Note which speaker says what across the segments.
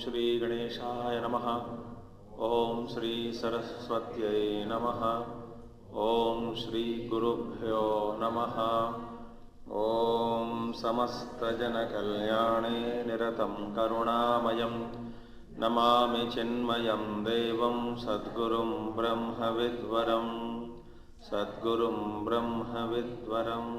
Speaker 1: श्री गणेशाय नमः। ओम श्री सरस्वत्यै नमः। ओम श्री गुरुभ्यो नमः। ओम समस्तजनकल्याणे निरतं करुणामयं नमामि चिन्मयं देवं सद्गुरुं ब्रह्मविद्वरं सद्गुरुं ब्रह्मविद्वरम्।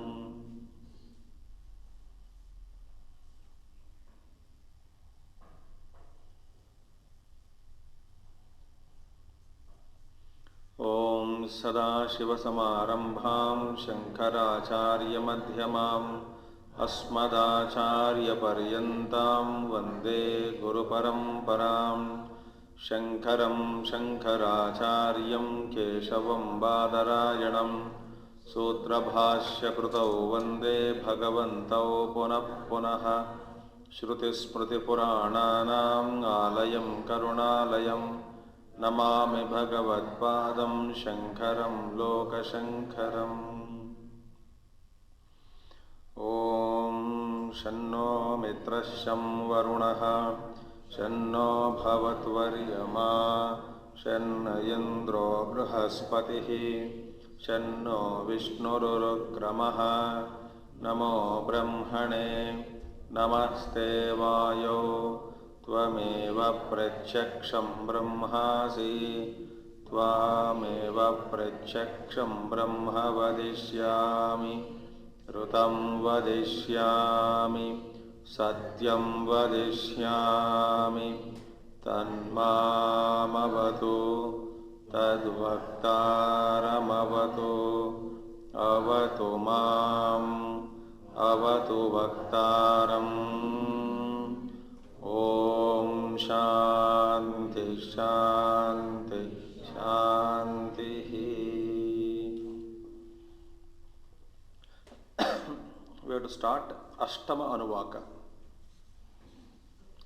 Speaker 1: ओम सदाशिवसमारंभां शंकराचार्यमध्यमाम् अस्मदाचार्यपर्यन्तां वन्दे गुरुपरम्परां। शंकरं शंकराचार्यं केशवं बादरायणं सूत्रभाष्यकृतौ वन्दे भगवन्तौ पुनः पुनः। श्रुतिस्मृतिपुराणानाम् आलयं करुणालयं नमामि भगवत्पादं शंकरं लोकशंकरम्। ओम शन्नो मित्रः शं वरुणः शन्नो भवत्वर्यमा शन्न इन्द्रो बृहस्पतिः शन्नो विष्णुरुक्रमः। नमो ब्रह्मणे नमस्ते वायो त्वमेव प्रत्यक्षं ब्रह्मासि त्वामेव प्रत्यक्षं ब्रह्म वदिष्यामि ऋतं वदिष्यामि सत्यं वदिष्यामि तन्मामवतु तद्वक्तारमवतु अवतु माम् अवतु वक्तारम्। ओम शांति शांति शांति। We have to start Ashtama Anuvaka,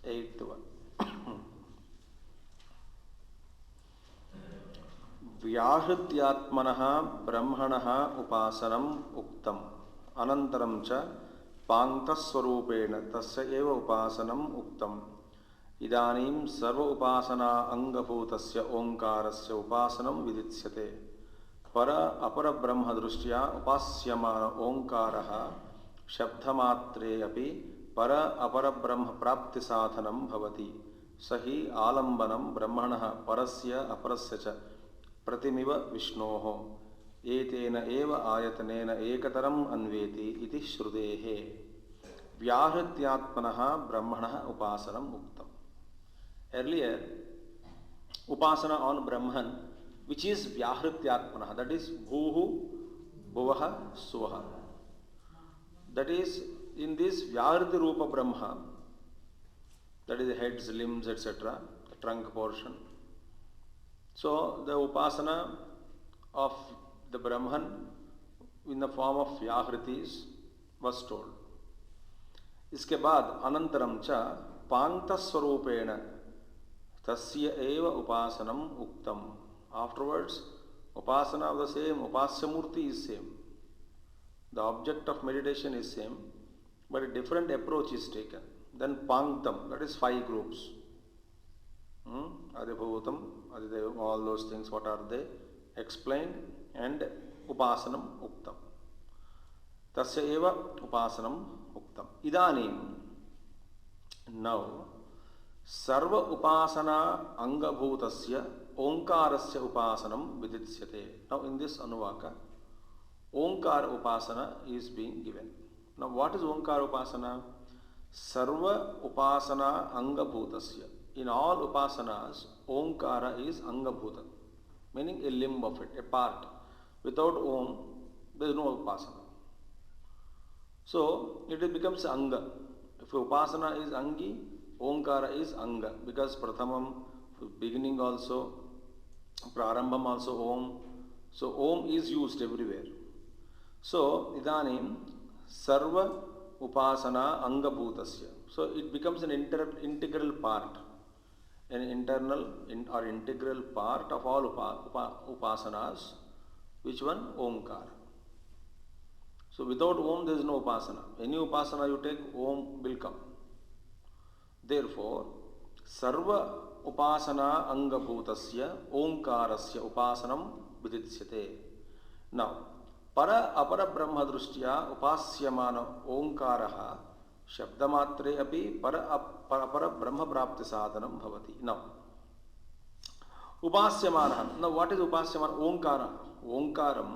Speaker 1: 8th one. व्याहृत्यात्मनः ब्रह्मणः उपासनम् उक्तम् अनन्तरं च पाङ्क्तस्वरूपेण तस्य एव उपासनम् उक्तम्। इदानीं सर्व उपासना अंगभूतस्य ओंकारस्य उपासनं विदिच्यते। पर अपर ब्रह्म दृष्ट्या उपास्यमान ओंकारः शब्दमात्रे अपि पर अपर ब्रह्म प्राप्ति साधनं भवति। सहि आलम्बनं ब्रह्मणः परस्य अपरस्य च प्रतिमिव विष्णोः एतेन एव आयतनेन एकतरम् अन्वेति इति श्रुतेः। व्याहृत्यात्मनः ब्रह्मणः उपासनम् उक्तम्। Earlier, upasana on Brahman, which is Vyahrityatmana, that is Bhuhu, Bhuvaha, Suvaha. That is, in this Vyahriti Rupa Brahma, that is the heads, limbs, etc., the trunk portion. So, the upasana of the Brahman in the form of Vyahritis was told. इसके बाद अनंतरम च पांक्तस्वरूपेण तस्य एव उपासनम उक्तम. Afterwards, upasana of the same upasya murti is same. The object of meditation is same, but a different approach is taken. Then panktam, that is 5 groups. Adibhutam, Adidevam, all those things, what are they? Explained, and upasanam uktam. Tasya eva upasanam uktam. Idanim, now, sarva upasana angabhutasya omkarasya upasanam vidityate. Now, in this anuvaka, Omkara upasana is being given. Now, what is Omkara upasana? Sarva upasana angabhutasya. In all upasanas, Omkara is angabhuta, meaning a limb of it, a part. Without Om, there is no upasana. So, it becomes Anga. If upasana is Angi, Omkara is Anga, because Prathamam, beginning also, Prarambham also Om. So, Om is used everywhere. So, idanim sarva upasana angabhutasya. So, it becomes an integral part, an internal or integral part of all upasanas. Which one? Omkara. So, without Om there is no upasana. Any upasana you take, Om will come. Therefore, सर्व उपासना अंगभूतस्य ओंकारस्य उपासनम विदिच्यते। नौ पर अपर ब्रह्म दृष्टिया उपास्यमान ओंकारः शब्दमात्रे अपि पर ब्रह्म प्राप्ति साधनं भवति। नौ उपास्यमानः, नौ व्हाट इज उपास्यमान? ओंकार, ओंकारम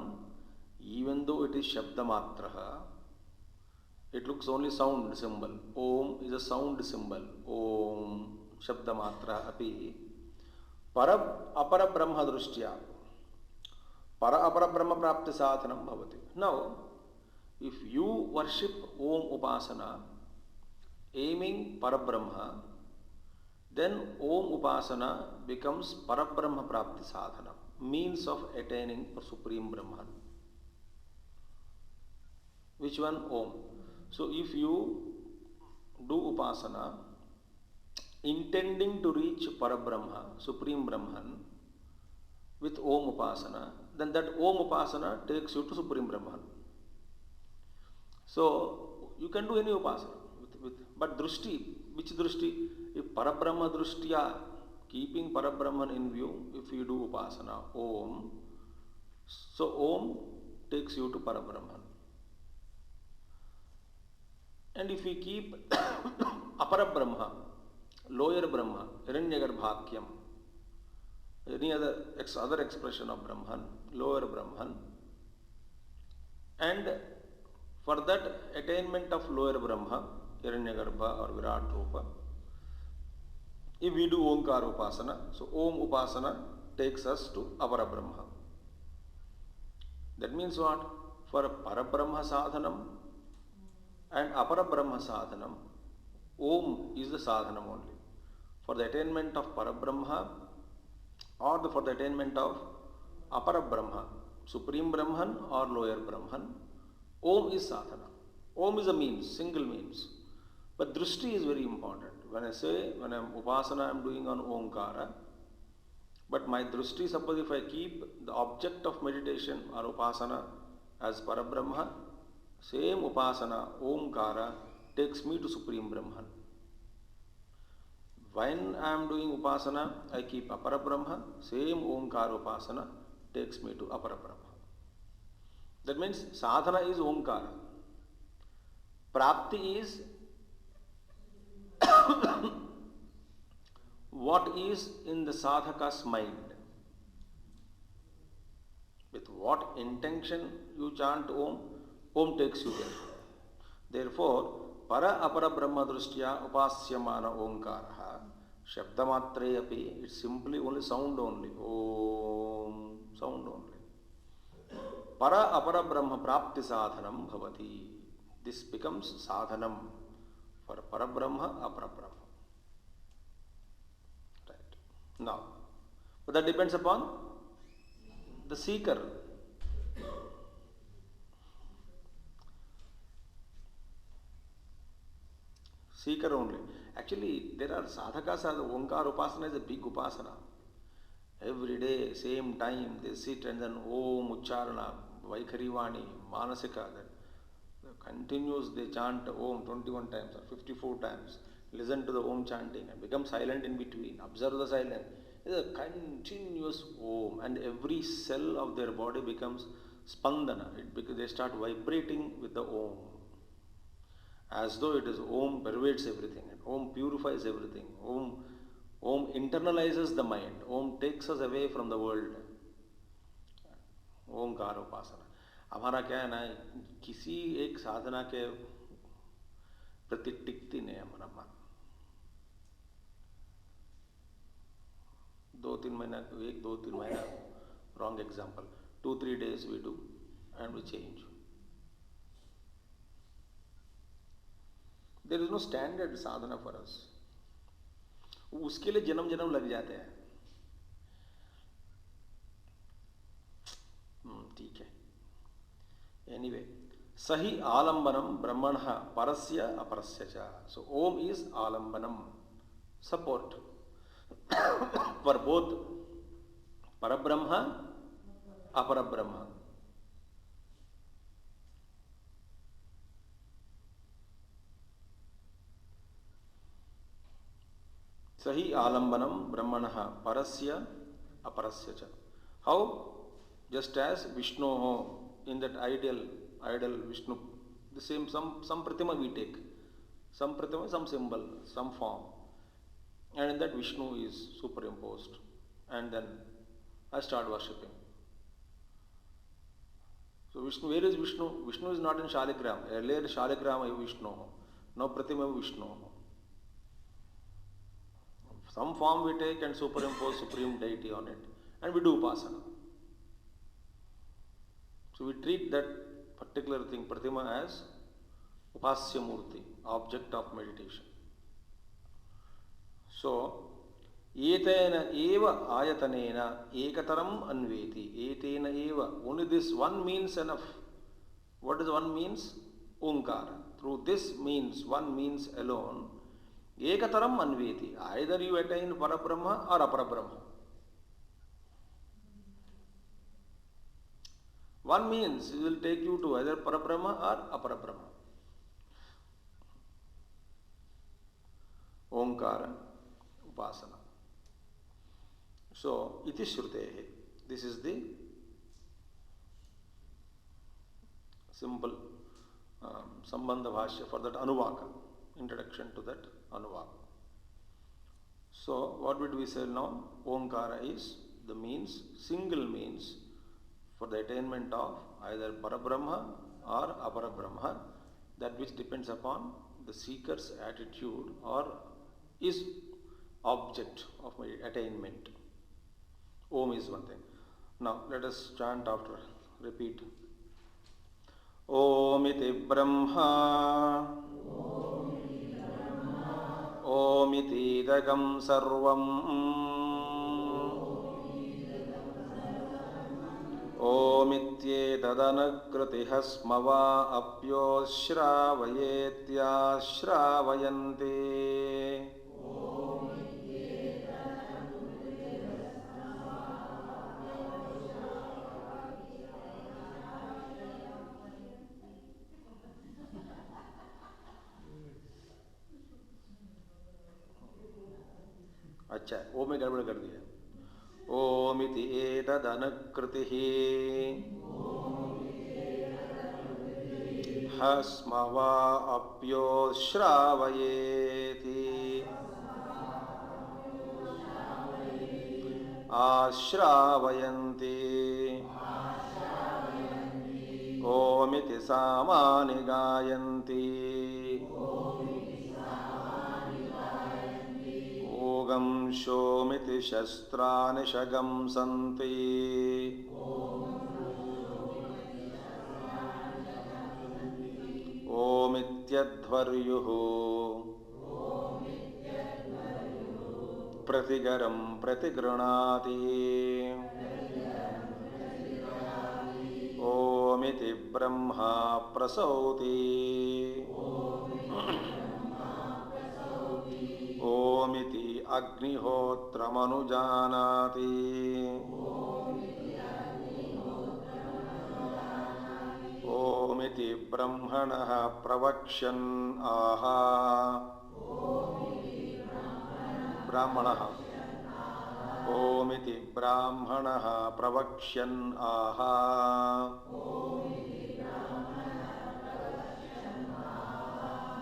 Speaker 1: even though it is shabdamatraha, it looks only sound symbol. Om is a sound symbol. Om shabdamatra api para apara brahma drishtya para apara brahma prapti sadhanam bhavati. Now if you worship Om upasana aiming parabrahma, then Om upasana becomes parabrahma prapti sadhanam, means of attaining for supreme Brahman. Which one? Om. So if you do upasana intending to reach Parabrahma, Supreme Brahman, with Om upasana, then that Om upasana takes you to Supreme Brahman. So you can do any upasana but drushti, which drushti? If Parabrahma drushtya, keeping Parabrahman in view, if you do upasana Om, so Om takes you to Parabrahman. And if we keep Apara Brahma, lower Brahma, Hiranyagarbhakyam, any other expression of Brahman, lower Brahman, and for that attainment of lower Brahma, Hiranyagarbha or Virat Rupa, if we do Omkara Upasana, so Om Upasana takes us to Apara Brahma. That means what? For Parabrahma Sadhanam and Apara Brahma Sadhanam, Om is the Sadhanam only. For the attainment of Parabrahma or for the attainment of Apara Brahma, Supreme Brahman or lower Brahman, Om is Sadhana. Om is a means, single means. But Drishti is very important. When I'm Upasana, I'm doing on Omkara, but my Drishti, suppose if I keep the object of meditation or Upasana as Parabrahma, same Upasana, Omkara, takes me to Supreme Brahman. When I am doing Upasana, I keep Apara Brahma, same Omkara Upasana takes me to Apara Brahma. That means Sadhana is Omkara. Prapti is what is in the sadhaka's mind. With what intention you chant Om, Om takes you there. Therefore, Para Apara Brahma Drishtya Upasyamana Omkaraha Shabdamatre api, it's simply only sound only. Om, sound only. Para Apara Brahma Prapti Sadhanam Bhavati. This becomes Sadhanam for Parabrahma, Apara Brahma. Right. Now, but that depends upon the seeker. Seeker only. Actually, there are sadhakas, Omkara Upasana is a big Upasana. Every day, same time, they sit and then Om Ucharana, Vaikharivani, Manasika, continues, they chant Om 21 times or 54 times. Listen to the Om chanting and become silent in between. Observe the silence. It is a continuous Om, and every cell of their body becomes spandana. Because they start vibrating with the Om. As though it is Om pervades everything, and Om purifies everything. Om internalizes the mind. Om takes us away from the world. ओंकार उपासना हमारा क्या है ना, किसी एक साधना के प्रति टिकती नहीं हमारा मन। 2-3 महीना, 1-2-3 महीना, wrong example, 2-3 days we do and we change. There is no standard Sadhana for us. उसके लिए जन्म जन्म लग जाते हैं। ठीक है। Anyway, सही आलंबनम ब्रह्मणः परस्य अपरस्य च. So Om is आलंबनम, support for both Parabrahma, Aparabrahma. Sahi alambanam brahmanah parasya aparasya cha. How? Just as Vishnu in that ideal Vishnu, the same some pratima we take, some pratima, some symbol, some form, and in that Vishnu is superimposed, and then I start worshipping. So Vishnu, where is Vishnu? Vishnu is not in Shaligram. Earlier Shaligram is Vishnu. Now pratima Vishnu. Some form we take and superimpose supreme deity on it, and we do upasana. So we treat that particular thing, pratima, as upasya murti, object of meditation. So, etena eva ayatanena ekataram anveti. Etena eva. Only this one means enough. What does one means? Omkara. Through this means, one means alone, ekataram anveti. Either you attain Parabrahma or Aparabrahma. One means it will take you to either Parabrahma or Aparabrahma. Omkara, Upasana. So, iti shrutehe. This is the simple Sambandha Bhashya for that Anuvaka, introduction to that Anuvaka. So, what did we say now? Omkara is the means, single means for the attainment of either Parabrahma or Aparabrahma, that which depends upon the seeker's attitude or is object of my attainment. Om is one thing. Now let us chant after, repeat. Om iti Brahma, Om iti idagam sarvam, Om ityetadanakritiha smava apyo shravayetya shravayante. अच्छा, ओ में गड़बड़ कर दिया. ओम इति एतदनुकृतिः हस्मवा अप्यो श्रावयेति आश्रावयन्ति. ओमिति सामानि गायन्ति. ओगं शोमिति शस्त्राणि शगंसन्ति. ओमित्यध्वर्युः प्रतिगरं प्रतिगृणाति. ओमिति ब्रह्मा प्रसौति. ओमिति अग्निहोत्रमनुजानाति. ओमिति ब्रह्मणः प्रवक्ष्यन् आहा. ब्राह्मणः. ओमिति ब्राह्मणः प्रवक्ष्यन् आहा.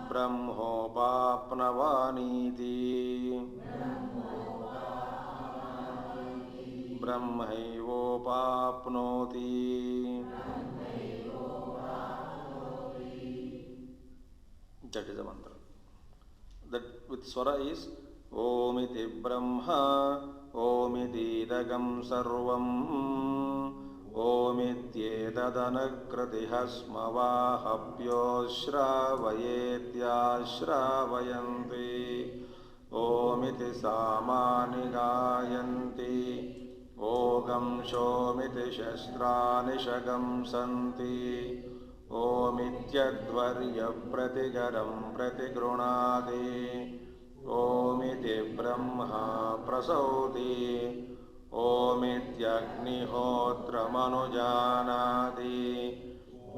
Speaker 1: ब्रह्मोपाप्नवानीति. ब्रह्मैवोपाप्नोति. That is the mantra. That with swara is Om iti Brahma, Om iti idagam sarvam, Om ityetadanakritiha smavahapyo shravayetya shravayante. Om iti samani gayanti. Ogam shomiti shastrani shagamsanti. Om ityadvarya pratigaram pratigruණāti. Om iti brahma prasauti. Om ityagnihotramanujānāti.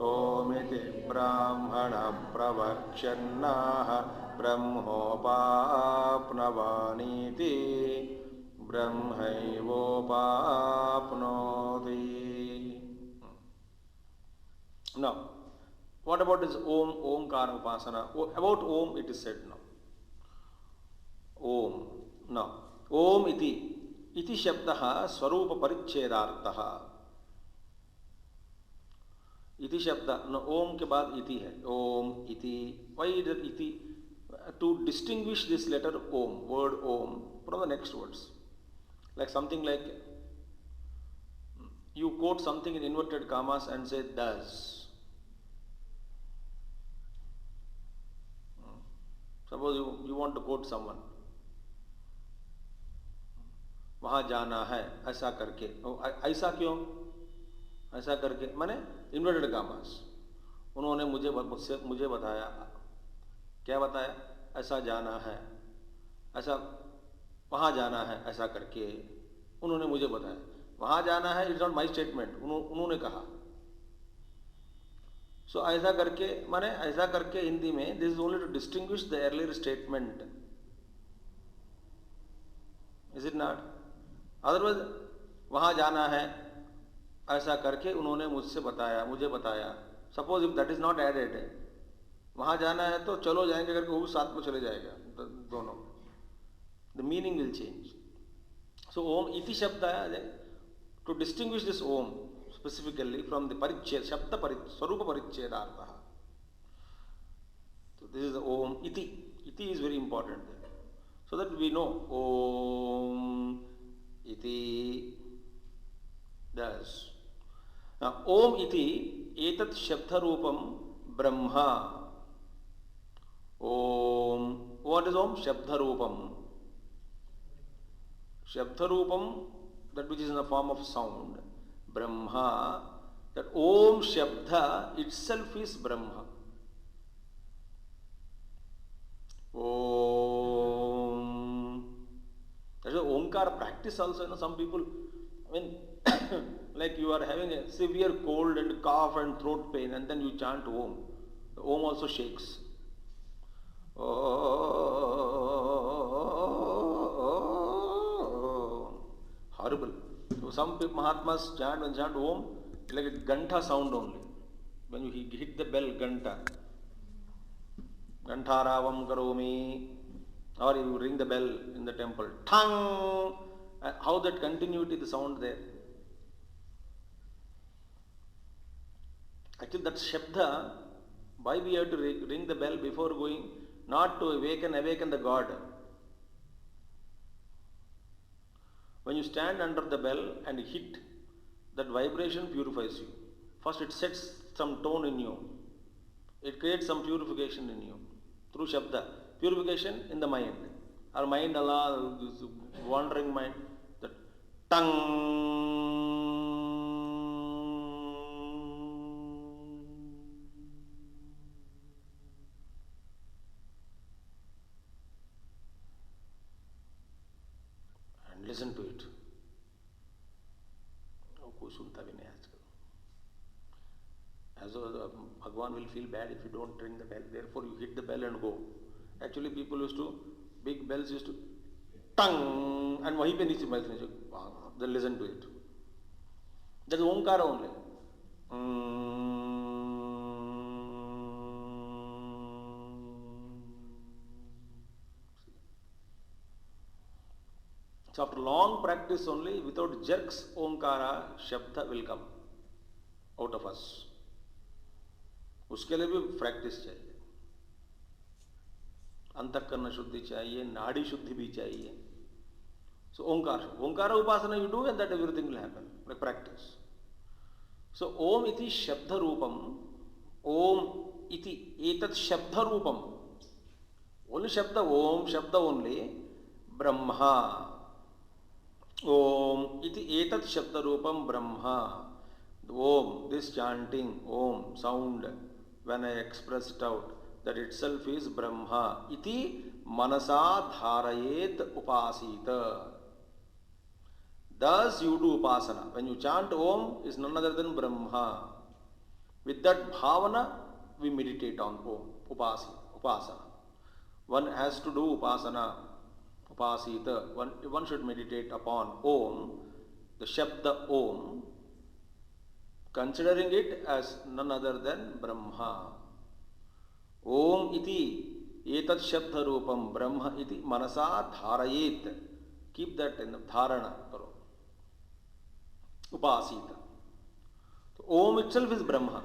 Speaker 1: ओमिति ब्राह्मण प्रवक्ष्यन्नाह ब्रह्मोपाप्नवानीति ब्रह्मैवोपाप्नोति. Now, what about this Om, Omkara Upasana? About Om it is said now. Om. Now, Om iti shabdaha swarupa parichchedarthaha. इति शब्द न ओम के बाद इति है. ओम इति. Why is it इति? To distinguish this letter om, word om, from the next words. Like something like you quote something in inverted commas and say does. Suppose you want to quote someone. वहां जाना है ऐसा करके. ऐसा क्यों? ऐसा करके माने इन्वर्टेड कामास. उन्होंने मुझे बताया. क्या बताया? ऐसा जाना है, ऐसा वहां जाना है, ऐसा करके उन्होंने मुझे बताया. वहां जाना है इट्स नॉट माई स्टेटमेंट, उन्होंने कहा. सो ऐसा करके माने ऐसा करके हिंदी में this is only to distinguish the earlier statement. Is it not? Otherwise वहां जाना है ऐसा करके उन्होंने मुझे बताया. Suppose if that is not added, वहां जाना है तो चलो जाएंगे करके वो भी साथ में चले जाएगा. दोनों the meaning will change. So Om इति शब्द है to distinguish this Om specifically from the परिच्छेद शब्द स्वरूप परिच्छेदार्थ. So this is the om iti. Iti is very important there, so that we know om iti does. Now om iti etat shabda roopam brahma. Om. What is om? Shabda roopam. Shabda roopam, that which is in the form of sound. Brahma. That om shabda itself is Brahma. Om. That is Omkar practice also. You know, some people, I mean, like you are having a severe cold and cough and throat pain, and then you chant Om. The Om also shakes. Horrible. So some Mahatmas chant Om like a ganta sound only. When you hit the bell, ganta. Gantaravam karomi. Or you ring the bell in the temple. Tang! How that continuity, the sound there. Actually that Shabda, why we have to ring the bell before going? Not to awaken the God. When you stand under the bell and hit, that vibration purifies you. First it sets some tone in you. It creates some purification in you. Through Shabda. Purification in the mind. Our mind, Allah, this wandering mind, that tongue. And listen to it. कोई सुनता भी नहीं आजकल. As Bhagwan will feel bad if you don't ring the bell. Therefore you hit the bell and go. Actually people used to, big bells used to tang, and वहीं पे नीचे बैठने जो, then listen to it. That is Omkara only. So after long practice only, without jerks, Omkara Shabda will come out of us. उसके लिए भी practice चाहिए. अंतःकरण शुद्धि चाहिए, नाड़ी शुद्धि भी चाहिए. So Omkara upasana you do, and that everything will happen. Like practice. So Om iti shabda roopam. Om iti etat shabda roopam. Only shabda, Om shabda only. Brahma. Om iti etat shabda roopam Brahma. Om, this chanting, Om, sound, when I expressed out, that itself is Brahma. Iti manasa dharayet upasita. Thus you do upasana. When you chant Om, is none other than Brahma. With that bhavana, we meditate on Om, upasana. One has to do upasana, upasita. One should meditate upon Om, the Shabda Om, considering it as none other than Brahma. Om iti etat Shabda Rupam Brahma iti manasa dharayet. Keep that in the dharana. Upasita. So, Om itself is Brahma.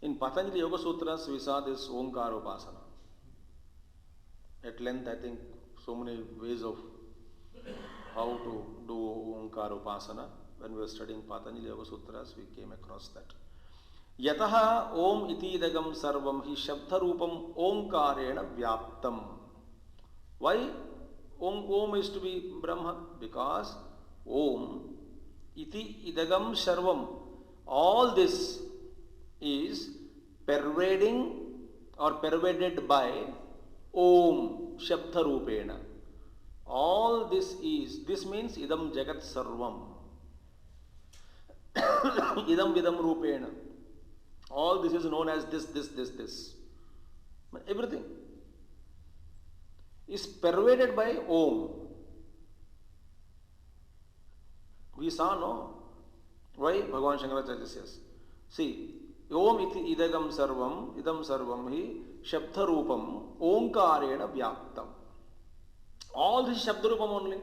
Speaker 1: In Patanjali Yoga Sutras, we saw this Omkara Upasana. At length, I think so many ways of how to do Omkara Upasana. When we were studying Patanjali Yoga Sutras, we came across that. Yataha Om iti idagam sarvam hi Shabda Rupam Omkarena Vyaptam. Why Om is to be Brahma? Because Om iti idagam sarvam. All this is pervading or pervaded by Om Shabda Rupena. All this means idam jagat sarvam. Idam vidam Rupena. All this is known as this. Everything is pervaded by Om. We saw, no? Why Bhagavan Shankaracharya says? See, Om iti idagam sarvam, idam sarvam hi Shabda Rupam Omkarena Vyaptam. All this Shabda Rupam only.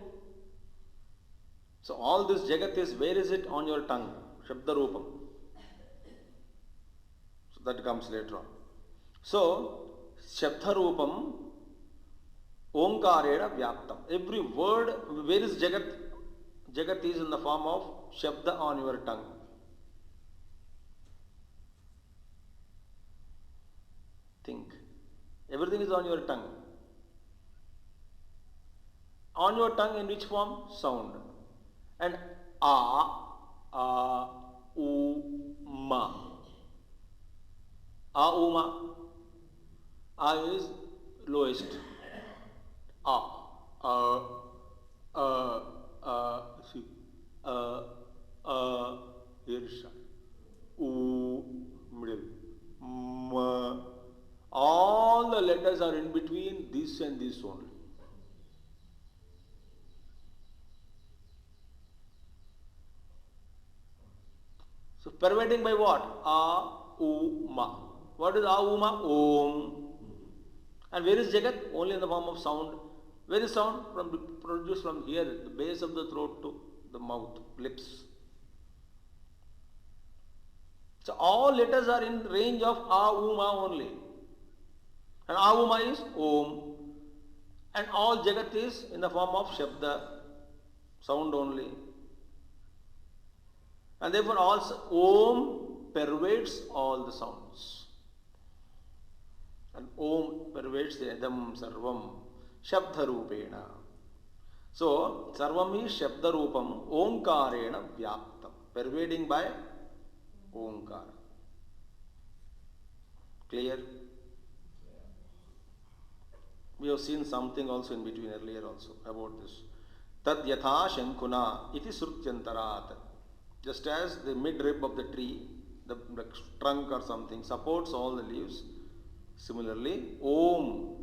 Speaker 1: So all this Jagat is, where is it? On your tongue. Shabda Rupam. So that comes later on. So, Shabda Rupam Omkarena Vyaptam. Every word, where is Jagat? Jagat is in the form of Shabda on your tongue. Think. Everything is on your tongue. On your tongue in which form? Sound. And u, ma. U, ma. Is lowest. See. Here is u, middle. Ma. All the letters are in between this and this only. So pervading by what? U, ma. What is u, ma? Om. And where is Jagat? Only in the form of sound. Where is sound? Produced from here, the base of the throat to the mouth, lips. So all letters are in range of u, ma only. And u, ma is Om. And all Jagat is in the form of Shabda, sound only. And therefore also Om pervades all the sounds. And Om pervades the Idam Sarvam Shabda Rupena. So Sarvam is Shabda Rupam Omkarena Vyaptam. Pervading by Omkara. Clear? We have seen something also in between earlier also about this. Tad yatha shankuna iti srutyantarat. Just as the midrib of the tree, the trunk or something, supports all the leaves, similarly, Om,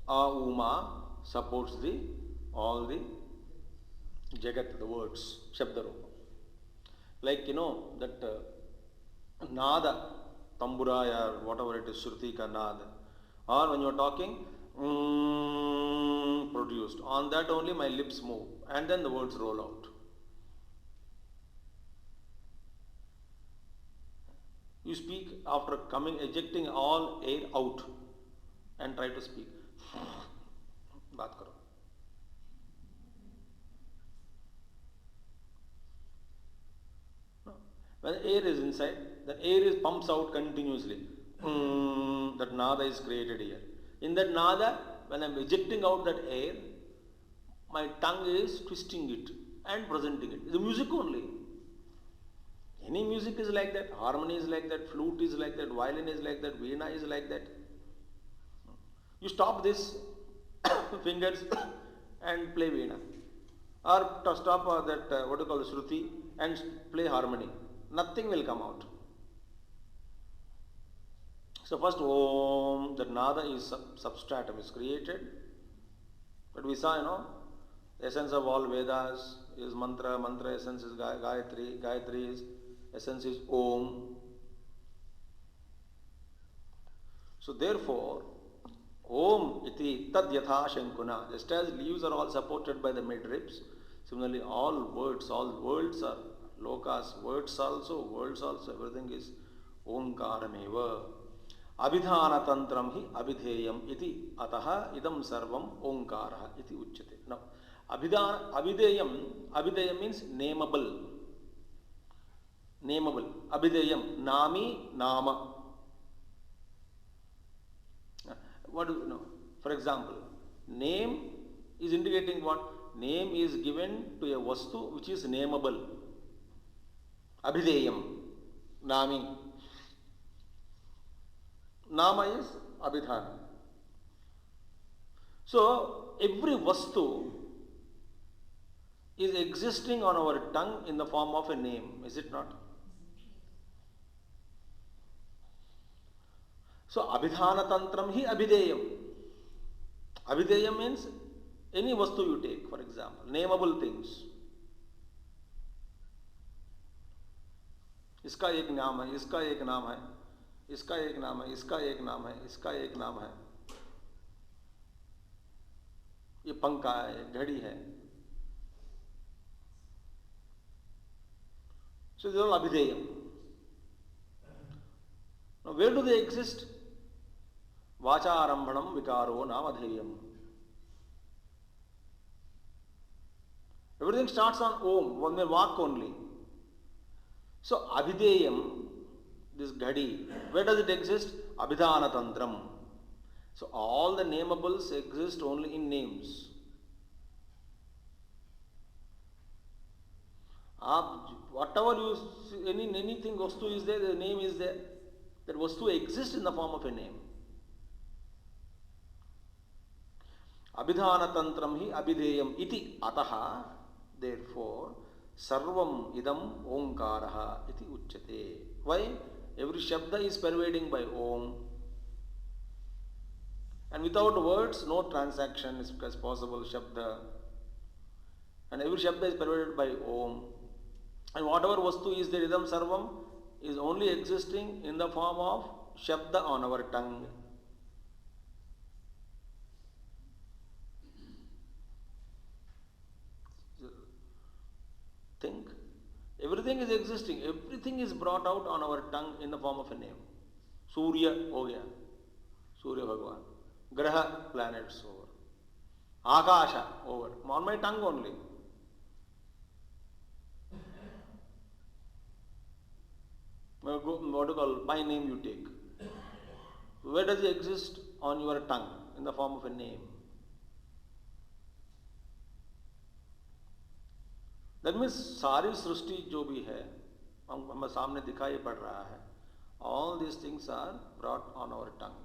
Speaker 1: Uma supports all the Jagat, the words, Shabda Rupa. Like, that Nada, Tamburaya, or whatever it is, Shruti ka Nada. Or when you are talking, produced. On that only my lips move, and then the words roll out. You speak after ejecting all air out and try to speak. Baat karo. When air is inside, the air is pumps out continuously. That nada is created here. In that nada, when I am ejecting out that air, my tongue is twisting it and presenting it. The music only. Any music is like that. Harmony is like that. Flute is like that. Violin is like that. Veena is like that. You stop this fingers and play Veena. or to stop that what do you call Shruti and play harmony. Nothing will come out. So first Om, the Nada is substratum is created. But we saw, the essence of all Vedas is mantra, mantra essence is Gayatri, Gayatri is essence is Om. So therefore, Om iti tad yatha shankuna. Just as leaves are all supported by the midribs, similarly all words are lokas, words also, everything is Omkarameva. Abhidhana tantram hi abhidheyam iti ataha idam sarvam Omkaraha iti uchyate. Now, abhideyam means nameable. Abhideyam, nami, nama. What do you know? For example, name is indicating what? Name is given to a vastu which is nameable. Abhideyam, nami. Nama is abhidhana. So, every vastu is existing on our tongue in the form of a name, is it not? So, abhidhana tantram hi abhideyam. Abhideyam means any vastu you take, for example, nameable things. इसका एक नाम है, इसका एक नाम है, इसका एक नाम है, इसका एक नाम है, इसका एक नाम है. ये पंखा है, घड़ी है. So these are all abhideyam. Now where do they exist? Vacha arambhanam vikaro namadheyam. Everything starts on Om, one may walk only. So abhideyam, this ghadi, where does it exist? Abhidhana tantram. So all the namables exist only in names. Whatever you see, anything vastu is there, the name is there. That vastu exists in the form of a name. Abhidhana tantram hi abhideyam iti ataha. Therefore, sarvam idam omkaraha iti uchyate. Why? Every shabda is pervading by Om. And without words, no transaction is possible, shabda. And every shabda is pervaded by Om. And whatever vastu is there, idam sarvam, is only existing in the form of shabda on our tongue. Think. Everything is existing. Everything is brought out on our tongue in the form of a name. Surya, ho gaya. Surya Bhagavan. Graha, planets, over. Akasha, over. On my tongue only. What do you call? My name you take. Where does it exist? On your tongue, in the form of a name. That means सारी सृष्टि जो भी है हमें सामने दिखाई पड़ रहा है, all these things are brought on our tongue.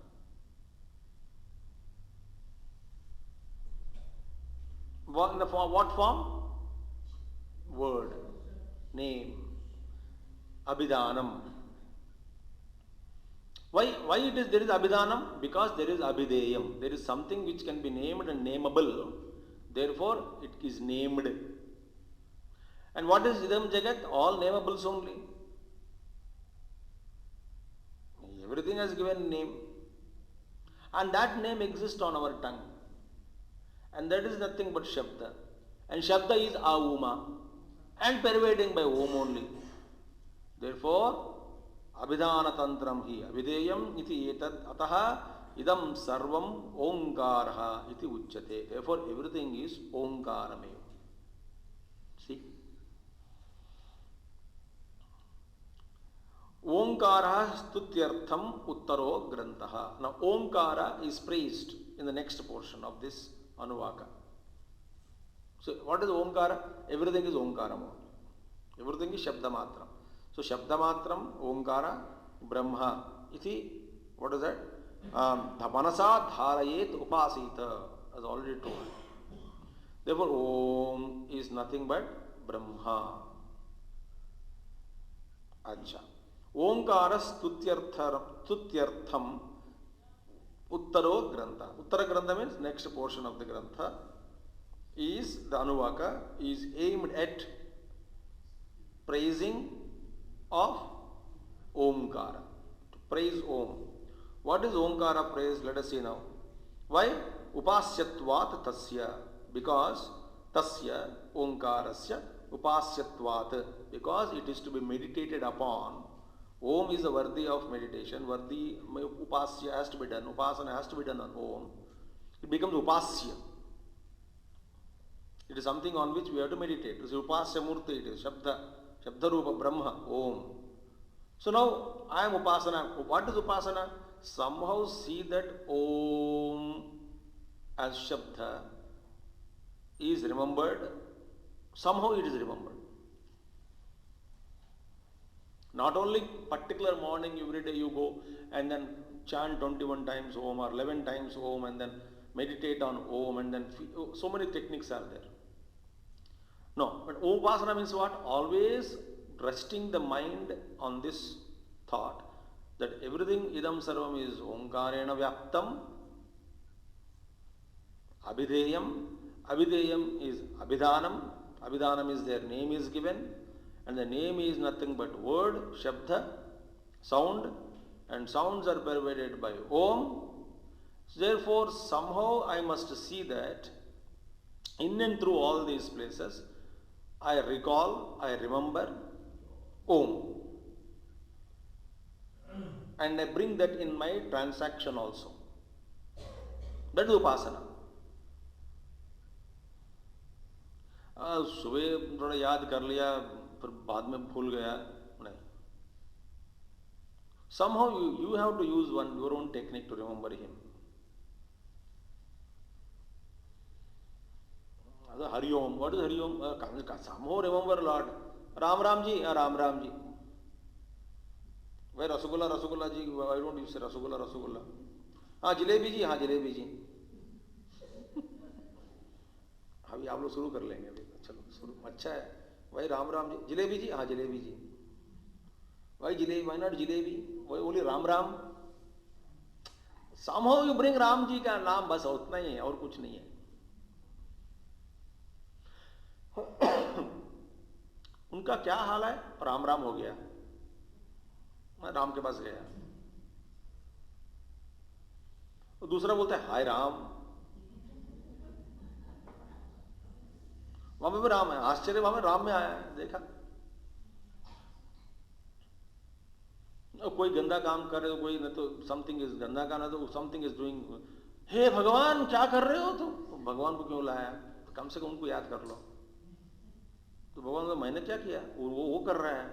Speaker 1: In the form, what form? Word, name, abhidhanam. Why it is there is abhidhanam? Because there is abhideyam. There is something which can be named and nameable. Therefore, it is named. And what is idam jagat? All namables only. Everything has given name. And that name exists on our tongue. And that is nothing but shabda. And shabda is auma. And pervading by om only. Therefore, abhidhana tantram hi abhideyam iti etat ataha idam sarvam omkaraha iti uchyate. Therefore, everything is omkarameva. See? Omkara stutyartham uttaro grantaha. Now, Omkara is praised in the next portion of this Anuvaka. So, what is Omkara? Everything is Omkara. Everything is Shabda Matram. So, Shabda Matram, Omkara, Brahma. Iti, what is that? Manasa dharayet upasita, as already told. Therefore, Om is nothing but Brahma. अच्छा, ओंकार स्तुत्यर्थम uttaro grantha. Uttara grantha means next portion of the grantha is the anuvaka is aimed at praising of omkara, to praise om. What is omkara praise? Let us see now. Why? Upasyatvat tasya, because tasya omkarasya upasyatvat, because it is to be meditated upon. Om is a worthy of meditation, worthy upasya has to be done, upasana has to be done on Om. It becomes upasya. It is something on which we have to meditate. It is upasya murti, it is Shabda Rupa Brahma, Om. So now I am upasana. What is upasana? Somehow see that Om as Shabda is remembered, somehow it is remembered. Not only particular morning, every day you go and then chant 21 times Om or 11 times Om and then meditate on Om and then so many techniques are there. No, but Upasana means what? Always resting the mind on this thought that everything idam sarvam is Omkarena Vyaptam, Abhideyam. Abhideyam is Abhidhanam. Abhidhanam is their name is given. And the name is nothing but word, Shabda, sound, and sounds are pervaded by Om. Therefore, somehow I must see that in and through all these places, I recall, I remember Om. And I bring that in my transaction also. That is Upasana. सुबह थोड़ा याद कर लिया, फिर बाद में भूल गया, नहीं. Somehow you have to use your own technique to remember him. Hari Om. What is Hari Om? Somehow remember Lord. Ram Ram ji, Ram Ram ji. Why Rasgulla ji? Why don't you say Rasgulla? Jalebi ji, Jalebi ji. अभी आप लोग शुरू कर लेंगे. अभी चलो शुरू. अच्छा है. भाई राम राम जी. जलेबी जी, जलेबी जी. भाई जलेबी, why not जलेबी? वही बोली Ram Ram. Somehow you bring Ram ji का नाम, बस उतना ही है और कुछ नहीं है. उनका क्या हाल है? राम राम हो गया. मैं राम के पास गया. तो दूसरा बोलता है हाय राम. वहां भी राम है. आश्चर्य, वहां में राम में आया है. देखा कोई गंदा काम कर रहे हो, कोई न तो समथिंग इज गंदा का, ना तो समथिंग इज डूइंग. हे भगवान क्या कर रहे हो तुम? तो भगवान को क्यों लाया? तो कम से कम उनको याद कर लो. तो भगवान को मैंने क्या किया? वो कर रहा है.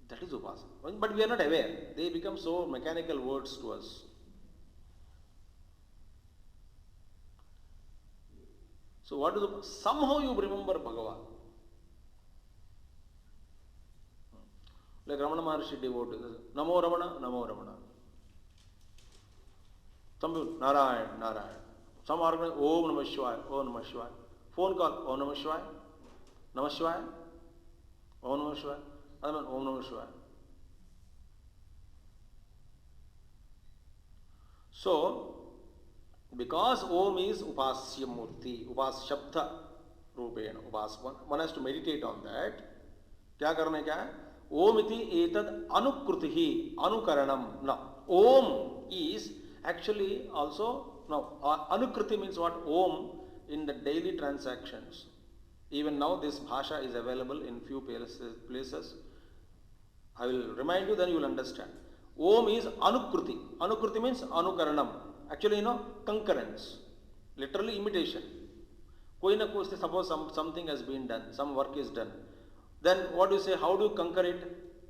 Speaker 1: दैट इज उपासना. But we are not aware. They become so mechanical words to us. So what is the, somehow you remember Bhagavan. Like Ramana Maharshi devotee, Namo Ramana, Namo Ramana. Some people, Narayan, Narayan. Some organize, Om Namah Shivaya, Om Namah Shivaya. Phone call, Om Namah Shivaya, Namah Shivaya, Om Namah Shivaya. Other one, Om Namah Shivaya. So, because Om is Upasya Murti, Upashabda Rupena, one has to meditate on that. क्या करने क्या है? Om iti etad anukrutihi, anukaranam. Now, Om is actually also, now, anukruti means what? Om in the daily transactions. Even now this bhasha is available in few places. I will remind you, then you will understand. Om is anukruti. Anukruti means anukaranam. Actually, concurrence, literally imitation. कोई ना कोई, suppose something has been done, some work is done. Then what do you say? How do you concur it?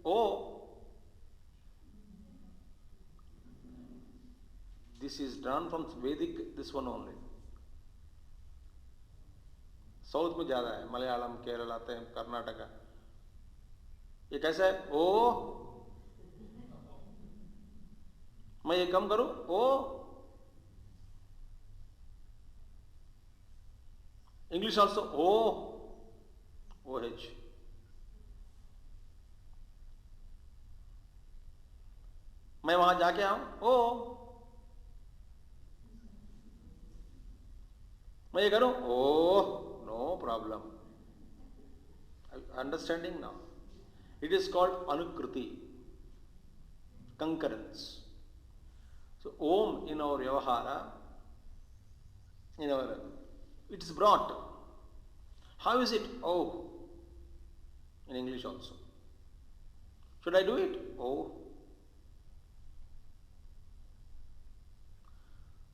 Speaker 1: Oh, this is done from Vedic, this one only. South में ज़्यादा है, मलयालम, केरल आते हैं, कर्नाटका. ये कैसा है? ओ, मैं ये कम करूं? ओ, English also O, OH. मैं वहां जाके आऊं ओ, मैं ये करूं ओ, no problem. Understanding now? It is called anukruti, concurrence. So Om in our Vyavahara, it is brought. How is it? Oh, in English also. Should I do it? Oh.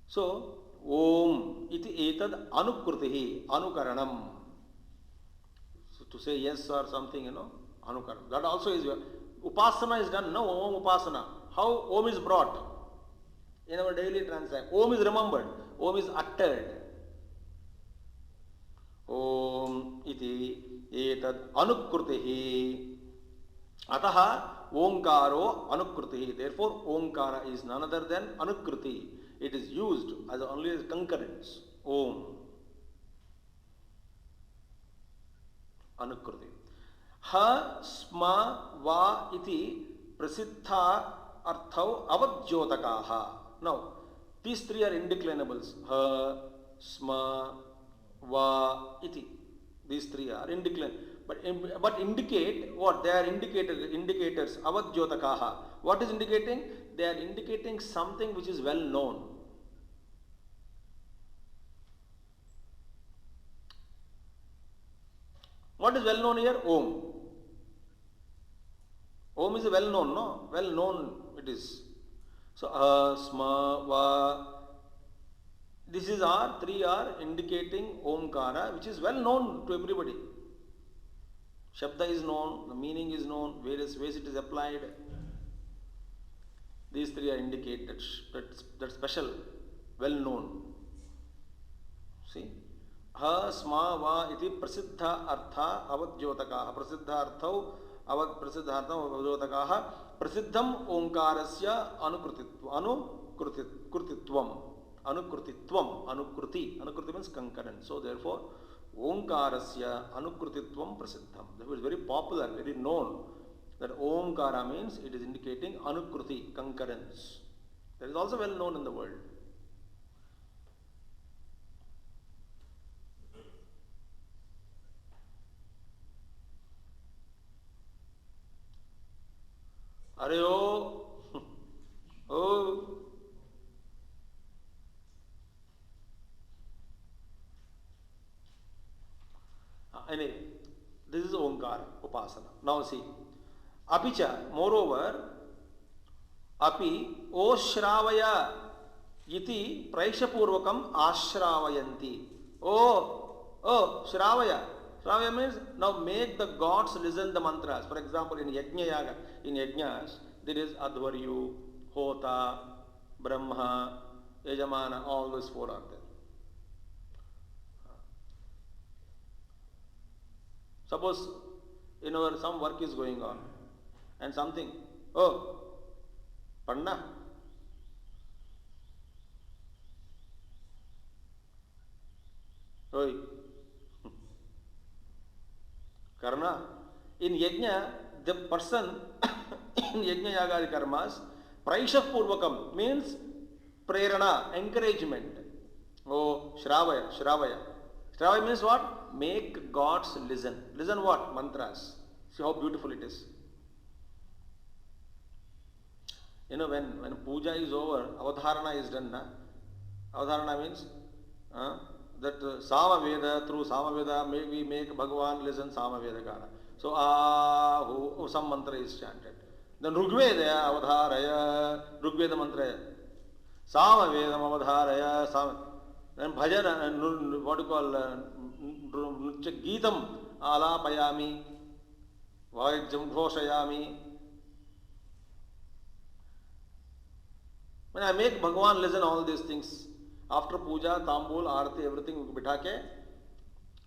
Speaker 1: So Om iti etad anukrutihi, anukaranam. So to say yes or something, anukaranam. That also is upasana is done. No, Om upasana. How Om is brought in our daily transaction? Om is remembered. Om is uttered. Om iti etad anukrutihi. Ataha Omkaro anukrutihi. Therefore, Omkara is none other than anukruti. It is used as only as concurrence. Om. Anukruti. Ha, sma, va iti prasiddha arthau avadjyotakaha. Now, these three are indeclinables. Ha, sma, va, iti. These three are indeclinable. But indicate what? They are indicators. Avadjyotakaha. What is indicating? They are indicating something which is well known. What is well known here? Om. Om is well known, no? Well known it is. So, sma, va. This is three are indicating Omkara, which is well known to everybody. Shabda is known, the meaning is known, various ways it is applied. These three are indicate that special, well known. See? Ha, sma, va iti prasiddha artha avadjyotakaha. Prasiddha arthau avadjyotakaha. Prasiddham omkarasya anukrutitvam. Anukruti means concurrent. So therefore, Omkarasya anukrutitvam prasiddham. That was very popular, very known. That Omkara means it is indicating anukruti, concurrence. That is also well known in the world. Areo, oh. Anyway, this is Omkara, Upasana. Now see, Apicha, moreover, Api, O Shravaya, Iti, Praishapurvakam, Ashravayanti. Oh, Shravaya. Shravaya means now make the gods listen the mantras. For example, in Yajna Yaga, in Yajnas, there is Advaryu, Hota, Brahma, Yajamana, all those four are there. Suppose some work is going on and something, oh, Panna. Oi. Karna. In Yajna, the person in Yajna Yaga karmas, Praishah Purvakam means prerana, encouragement. Oh, Shravaya. Shravaya means what? Make gods listen. Listen what? Mantras. See how beautiful it is. When puja is over, avadharana is done. Avadharana means that Samaveda, through Samaveda, we make Bhagavan listen Samaveda Gana. So, some mantra is chanted. Then Rugveda avadharaya, Rugveda mantra. Samaveda avadharaya, then bhajana, what you call Geetam alapayami, Vajjam ghoshayami. When I make Bhagavan listen all these things, after puja, tambul, arati, everything, bithake,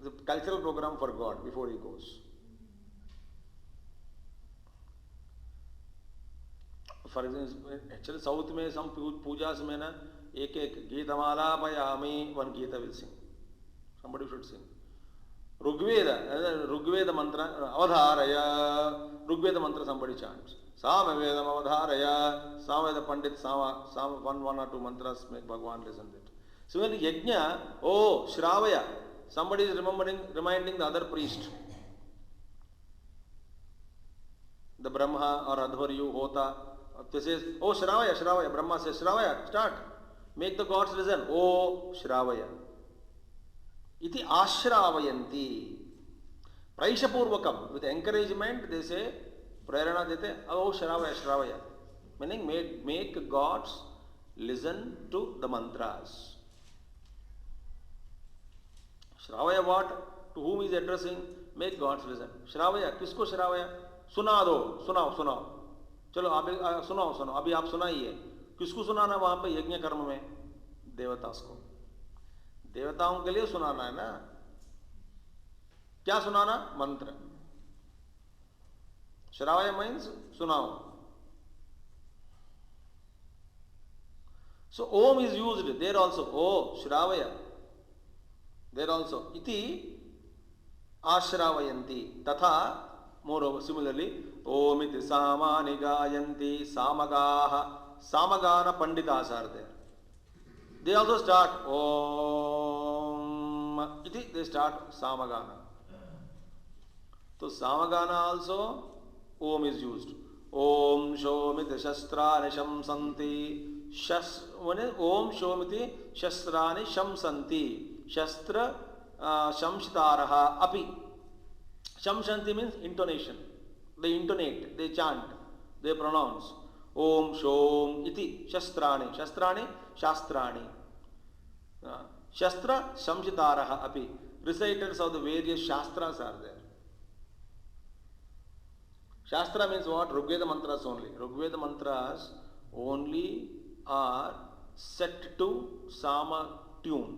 Speaker 1: the cultural program for God before he goes. For example, actually South mein some pujas mein na ek Geetam alapayami, one Geeta will sing. Somebody should sing. Rigveda mantra, avadharaya, Rigveda mantra somebody chants. Samavedam avadharaya, Samaveda Pandit, one or two mantras make Bhagavan listen to it. So when yajna, oh, Shravaya, somebody is reminding the other priest. The Brahma or Adhvaryu, Hota, they says, oh, Shravaya, Brahma says, Shravaya, start. Make the gods listen. Oh, Shravaya. Iti Ashravayanti. Praishapurvakam. With encouragement, they say, Prerana dete, oh, Shravaya. Meaning, make gods listen to the mantras. Shravaya what? To whom is addressing? Make gods listen. Shravaya, kisko Shravaya? सुना दो, सुनाओ चलो अभी सुनाओ अभी आप सुनाइए. किसको सुनाना वहां पे यज्ञ कर्म में? देवताओं के लिए सुनाना है ना. क्या सुनाना? मंत्र. श्रावय मीन्स सुनाओ. So Om is used there also. Oh, Shravaya. There also. Iti Ashravayanti. Tatha. Moreover, similarly, Om iti Samani Gayanti Samagaha. Samagana Panditas are there. They also start Om iti, they start Samagana. So Samagana also Om is used. Om Shomiti Shastrani Shamsanti. Om Shomiti Shastrani Shamsanti. Shastra Shamshitaraha Api. Shamshanti means intonation. They intonate, they chant, they pronounce. Om Shom iti Shastrani. Shastrani, Shastrani. Shastra Shamshitaraha Api. Reciters of the various Shastras are there. Shastra means what? Rigveda mantras only. Rigveda mantras only are set to Sama tune.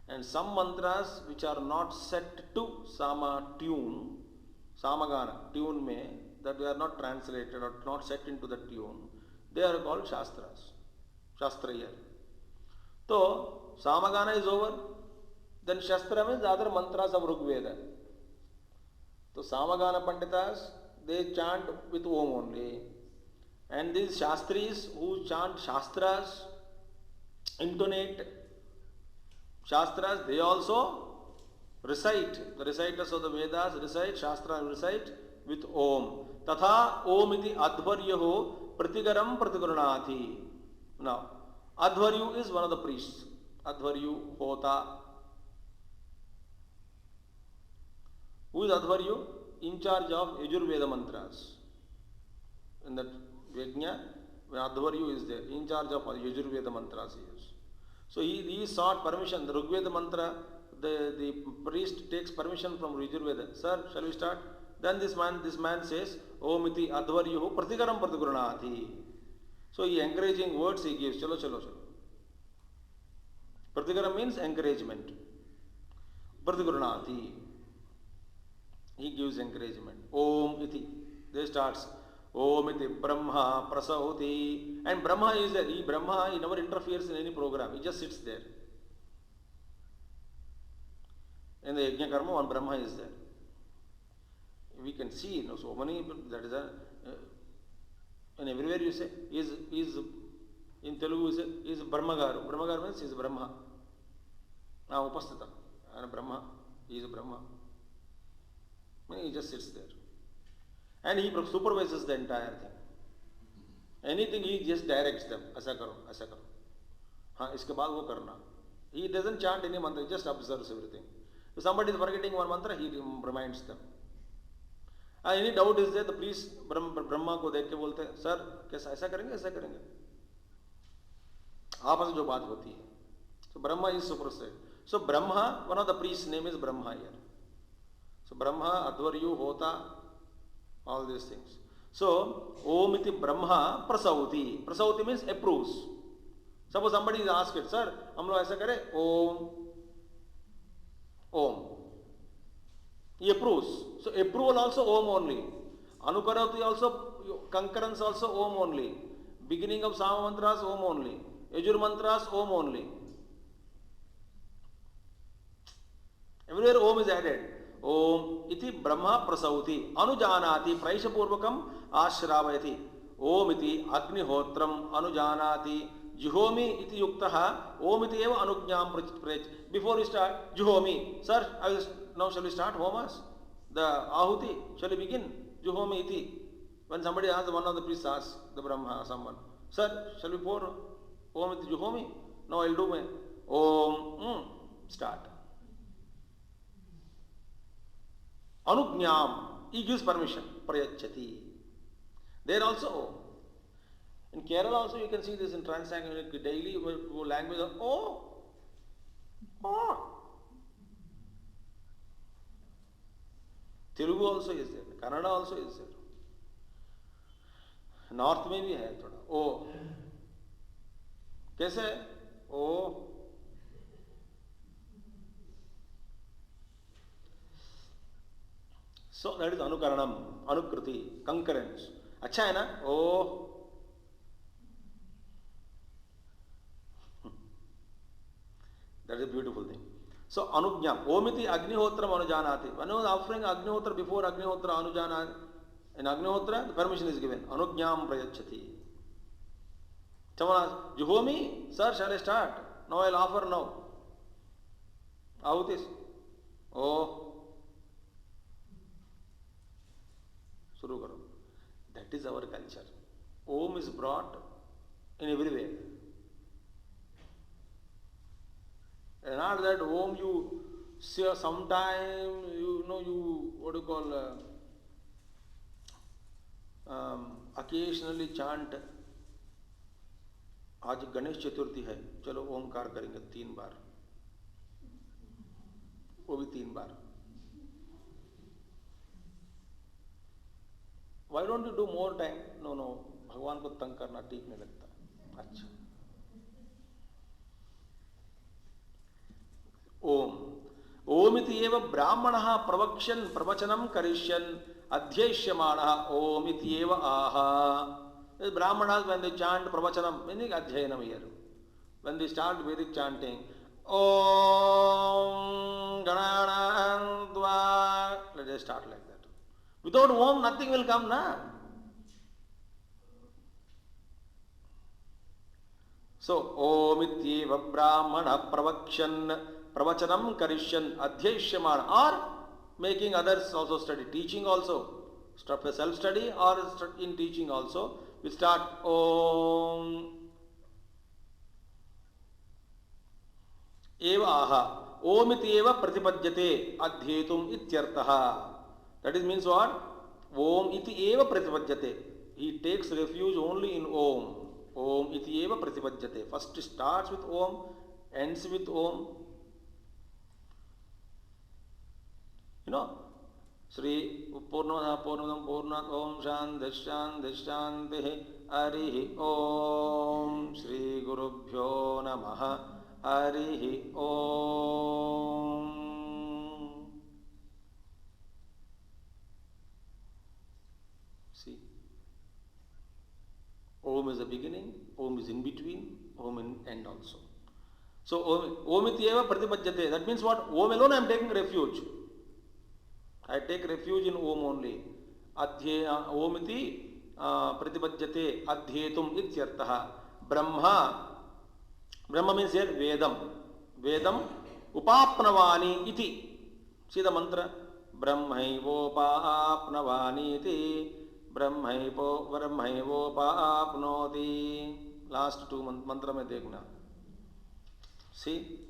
Speaker 1: And some mantras which are not set to Sama tune, Samagana, tune may, that they are not translated or not set into the tune, they are called Shastras. Shastraya. So, Samagana is over, then Shastra means other mantras of Rigveda. So, Samagana Panditas, they chant with Om only. And these Shastris who chant Shastras, intonate Shastras, they also recite. The reciters of the Vedas recite, Shastra recite with Om. Tatha Om iti Adhvaryaho Pratigaram Pratigurunati. Now, Adhvaryu is one of the priests. Adhvaryu, Hota. Who is Adhvaryu? In charge of Yajurveda mantras. In that Yajna, Adhvaryu is there. In charge of Yajurveda mantras he is. So he sought permission. The Rigveda mantra, the priest takes permission from Yajurveda. Sir, shall we start? Then this man says, Om iti Adhvaryuhu Pratikaram Pratigurunati. So he encouraging words he gives. Chalo. Pratikaram means encouragement. Pratigurunati. He gives encouragement. Om iti. They starts. Om iti Brahma Prasauti. And Brahma is there. He never interferes in any program. He just sits there. In the Yajna Karma, one Brahma is there. We can see, so many, that is and everywhere you say, is in Telugu you say, is Brahmagaru. Brahmagaru means he is Brahma. Now Upastita. And Brahma, he is Brahma. He just sits there. And he supervises the entire thing. Anything he just directs them. Aisa karo. Haan, iske baad wo karna. He doesn't chant any mantra, he just observes everything. If somebody is forgetting one mantra, he reminds them. Any doubt is there, the priest Brahma को देख के बोलते हैं, sir कैसा ऐसा करेंगे आपस में जो बात होती है. So Brahma is superset. So Brahma, one of the priests' name is Brahma here. So Brahma, Adhvaryu, Hota, all these things. So Om iti Brahma Prasauti. Prasauti means approves. Suppose somebody is asked it, sir, हम लोग ऐसा करें, Om. He approves. So approval also Om only. Anukarati also, concurrence also Om only. Beginning of Sama mantras Om only. Yajur mantras Om only. Everywhere Om is added. Om iti Brahma prasauti anujanati praishapurvakam ashravayati. Om iti Agnihotram anujanati Juhomi iti yuktaha Om iti eva anugnyam prech. Before we start, Juhomi. Sir, now shall we start homas? The Ahuti, shall we begin? Juhomi iti. When somebody asks, one of the priests asks the Brahma, someone, Sir, shall we pour Om iti Juhomi? No, I'll do my Om. Start. Anugnyam, he gives permission. Prayachati. There also Om. In Kerala also you can see this in Trans-Sangam daily language of Oh. Telugu also is there. Kannada also is there. North में भी है थोड़ा ओ कैसे ओ so that is anukaranam anukriti concurrence अच्छा है ना ओ that is a beautiful thing. So anugyam omiti agnihotram anujanati. When I was offering agnihotra before agnihotra anujanati, in agnihotra the permission is given. Anugyam prayachati. Someone asks, Juhomi, sir, shall I start? No, I'll offer now. Ahutis. Oh. Shuru karo. That is our culture. Om is brought in everywhere. And not that Om you say sometime, you what do you call, occasionally chant, आज गणेश चतुर्थी है, चलो ओमकार करेंगे 3 बार, वो भी 3 बार. Why don't you do more time? No, भगवान को तंग करना ठीक नहीं लगता. अच्छा. ओम ओमिति एव ब्राह्मणः प्रवक्ष्यन् प्रवचनं करिष्यन् अध्येष्यमाणः ओमिति एव आह. Brahmanas, when they chant pravachanam, meaning adhyayanam here, when they start Vedic chanting, Om Gananandva, let us start like that. Without Om, nothing will come, na? So, Omityeva Brahmana Pravakshan Pravachanam Karishyan Adhyeshyamana, or making others also study, teaching also, self-study or in teaching also, we start Om Eva Aha Omiti Eva Pratipadyate Adhyetum Ityartaha. That is means what? Om Iti Eva Pratipadyate. He takes refuge only in Om. Om Iti Eva Pratipadyate. First starts with Om, ends with Om. You know, Sri Purnamada Purnamam Purnat Om Shanti Harihi Om Sri Gurubhyo Namaha Harihi Om. See, Om is the beginning, Om is in between, Om in end also. So Om Ityeva Pratipadyate. That means what? Om alone I am taking refuge. I take refuge in Om only. Om iti pratipadyate adhyetum ityartaha. Brahma means here Vedam. Vedam upapnavani iti. See the mantra? Brahmaivopapnavani iti. Brahmaivopapnoti. Last 2 mantra mein dekhna. See?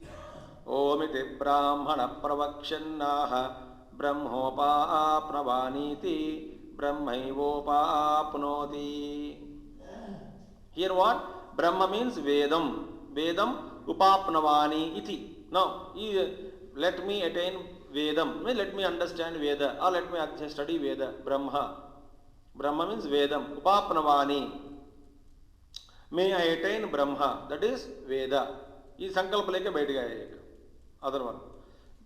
Speaker 1: Om iti brahmana pravakshannaha Brahmopapnavaniti Brahmaivopapnoti. Here what? Brahma means Vedam. Vedam upapnavani iti. Now, let me attain Vedam. Let me understand Veda or let me study Veda. Brahma. Brahma means Vedam. Upapnavani. May I attain Brahma. That is Veda. This sankalpa leke baith gaya ek. Other one.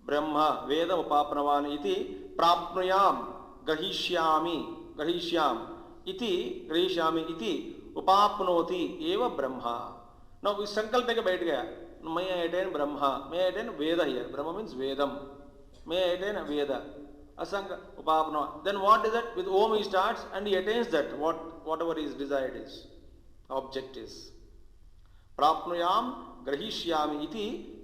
Speaker 1: Brahma Veda Upapnavani iti Prapnuyam Gahishyam iti Upapnoti Eva Brahma. Now we sankalpa ke baith gaya. May I attain Brahma. May I attain Veda here. Brahma means Vedam. may I attain Veda. Asanga Upapnava. Then what is that? With Om he starts and he attains that, whatever his desired is, object is. Prapnuyam Grahishyami iti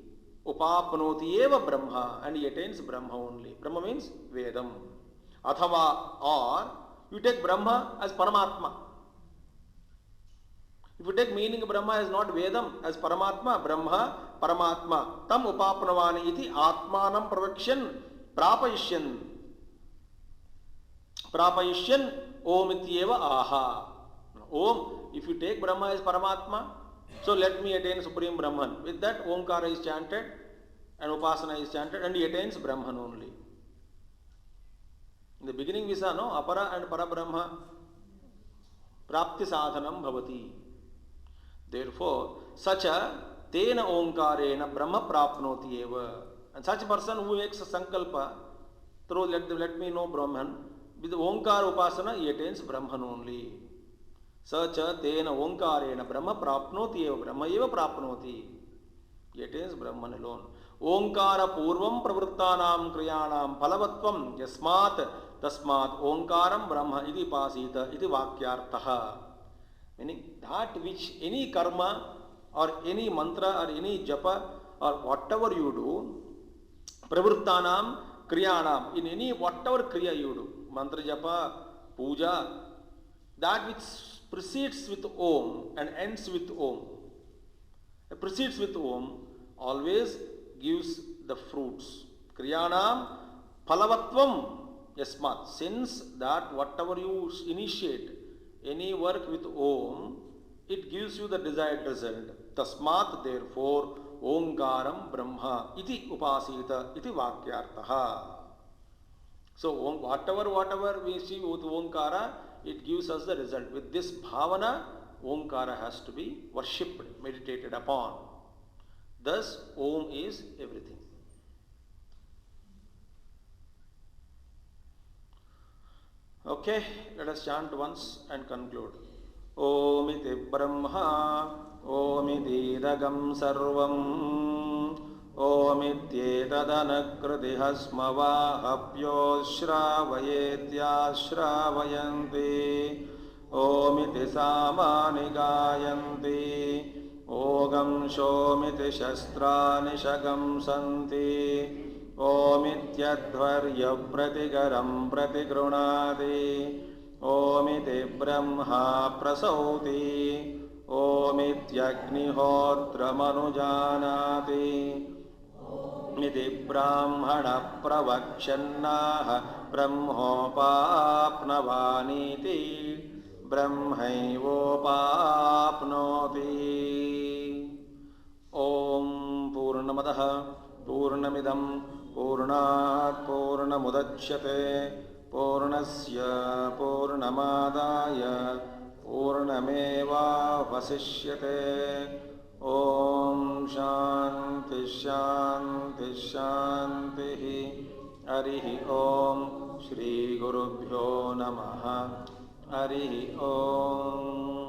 Speaker 1: Upapnoti eva Brahma, and he attains Brahma only. Brahma means Vedam. Athava, or you take Brahma as Paramatma. If you take meaning of Brahma as not Vedam, as Paramatma, Brahma, Paramatma, tam upapnavani iti atmanam pravakshan prapayishyan. Prapayishyan Om ityeva aha. Om, if you take Brahma as Paramatma, so let me attain Supreme Brahman. With that, Omkara is chanted and Upasana is chanted and he attains Brahman only. In the beginning we saw, no, Apara and Parabrahma Prapti Sadhanam Bhavati. Therefore, such a Tena Omkarena Brahma Prapnoti eva. And such a person who makes a Sankalpa, through let me know Brahman, with the Omkara Upasana he attains Brahman only. Such a Tena Omkarena Brahma Prapnoti eva. Brahma eva Prapnoti. He attains Brahman alone. Omkara Purvam Pravrittanam Kriyanam Phalavatvam Yasmat Tasmat Omkaram Brahma iti pasita iti Vakyartaha. Meaning that which any karma or any mantra or any japa or whatever you do, Pravrittanam Kriyanam, in any whatever kriya you do, mantra japa, puja, that which proceeds with Om and ends with Om. It proceeds with Om always gives the fruits. Kriyanam Phalavatvam Yasmat. Since that whatever you initiate, any work with Om, it gives you the desired result. Tasmat, therefore, Omkaram Brahma iti upasita iti Vakyartaha. So whatever we see with Omkara, it gives us the result. With this bhavana, Omkara has to be worshipped, meditated upon. Thus, Om is everything. Okay, let us chant once and conclude. Om iti Brahma, Om iti Idagam Sarvam, Om ityetadanakriti hasmavahapyo shravayetya shrawayanti, Om iti samani gayanti, Ogam shomiti shastrani shagam santi, Omityadvarya pratigaram pratigrunadi, Omiti brahma prasauti, Omityagnihotra manujanati, Omiti brahmana pravakshannaha brahmopapnavaniti, Brahmaivopapnoti. Om Purnamadaha Purnamidam Purnat Purnamudachyate Purnasya Purnamadaya Purnameva Vasishyate. Om Shanti Shanti Shanti. Harihi Om Shri Gurubhyo Namaha. Harihi Om.